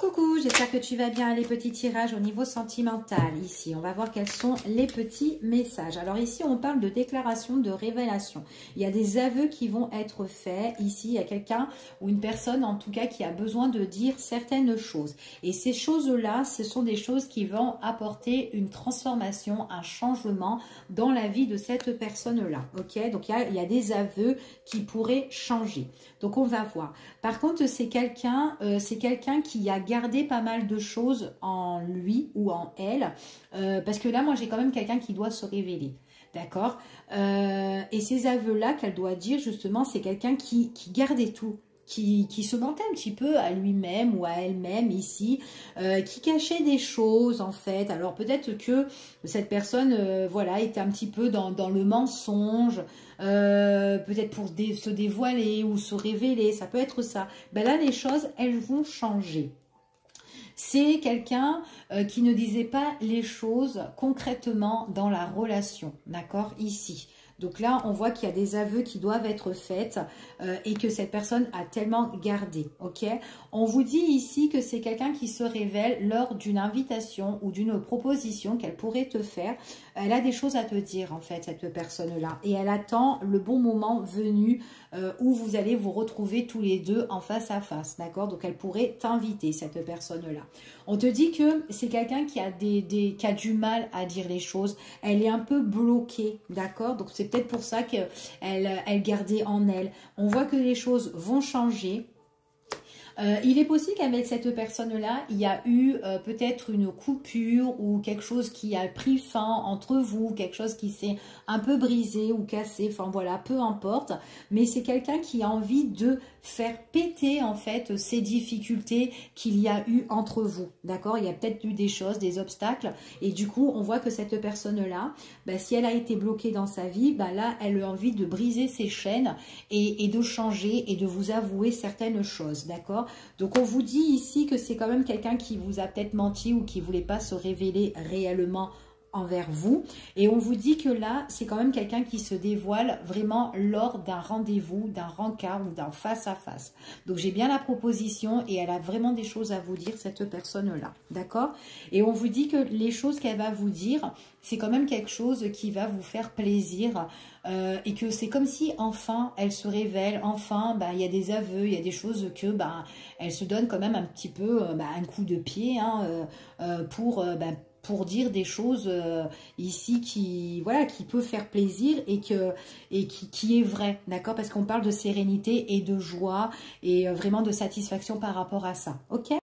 Coucou, j'espère que tu vas bien. Les petits tirages au niveau sentimental. Ici, on va voir quels sont les petits messages. Alors ici, on parle de déclaration, de révélation. Il y a des aveux qui vont être faits. Ici, il y a quelqu'un ou une personne, en tout cas, qui a besoin de dire certaines choses. Et ces choses-là, ce sont des choses qui vont apporter une transformation, un changement dans la vie de cette personne-là. Ok? Donc, il y a des aveux qui pourraient changer. Donc, on va voir. Par contre, c'est quelqu'un qui a gardé pas mal de choses en lui ou en elle. Parce que là, moi, j'ai quand même quelqu'un qui doit se révéler. D'accord? Et ces aveux-là qu'elle doit dire, justement, c'est quelqu'un qui gardait tout. Qui se mentait un petit peu à lui-même ou à elle-même ici, qui cachait des choses en fait. Alors peut-être que cette personne voilà, était un petit peu dans le mensonge, peut-être pour se dévoiler ou se révéler, ça peut être ça. Ben là les choses elles vont changer. C'est quelqu'un qui ne disait pas les choses concrètement dans la relation, d'accord, ici. Donc là, on voit qu'il y a des aveux qui doivent être faits et que cette personne a tellement gardé, ok? On vous dit ici que c'est quelqu'un qui se révèle lors d'une invitation ou d'une proposition qu'elle pourrait te faire. Elle a des choses à te dire, en fait, cette personne-là. Et elle attend le bon moment venu où vous allez vous retrouver tous les deux en face à face, d'accord? Donc, elle pourrait t'inviter, cette personne-là. On te dit que c'est quelqu'un qui a qui a du mal à dire les choses. Elle est un peu bloquée, d'accord? Donc, c'est peut-être pour ça qu'elle gardait en elle. On voit que les choses vont changer. Il est possible qu'avec cette personne-là, il y a eu peut-être une coupure ou quelque chose qui a pris fin entre vous, quelque chose qui s'est un peu brisé ou cassé, enfin voilà, peu importe. Mais c'est quelqu'un qui a envie de faire péter en fait ces difficultés qu'il y a eu entre vous, d'accord? Il y a peut-être eu des choses, des obstacles et du coup, on voit que cette personne-là, bah, si elle a été bloquée dans sa vie, bah, là, elle a envie de briser ses chaînes et de changer et de vous avouer certaines choses, d'accord? Donc, on vous dit ici que c'est quand même quelqu'un qui vous a peut-être menti ou qui ne voulait pas se révéler réellement envers vous. Et on vous dit que là, c'est quand même quelqu'un qui se dévoile vraiment lors d'un rendez-vous, d'un rencard ou d'un face-à-face. Donc, j'ai bien la proposition et elle a vraiment des choses à vous dire, cette personne-là. D'accord? Et on vous dit que les choses qu'elle va vous dire, c'est quand même quelque chose qui va vous faire plaisir et que c'est comme si enfin elle se révèle, enfin bah, il y a des aveux, il y a des choses que bah, elle se donne quand même un petit peu bah, un coup de pied hein, pour dire des choses ici qui voilà qui peut faire plaisir et qui est vrai, d'accord, parce qu'on parle de sérénité et de joie et vraiment de satisfaction par rapport à ça, ok?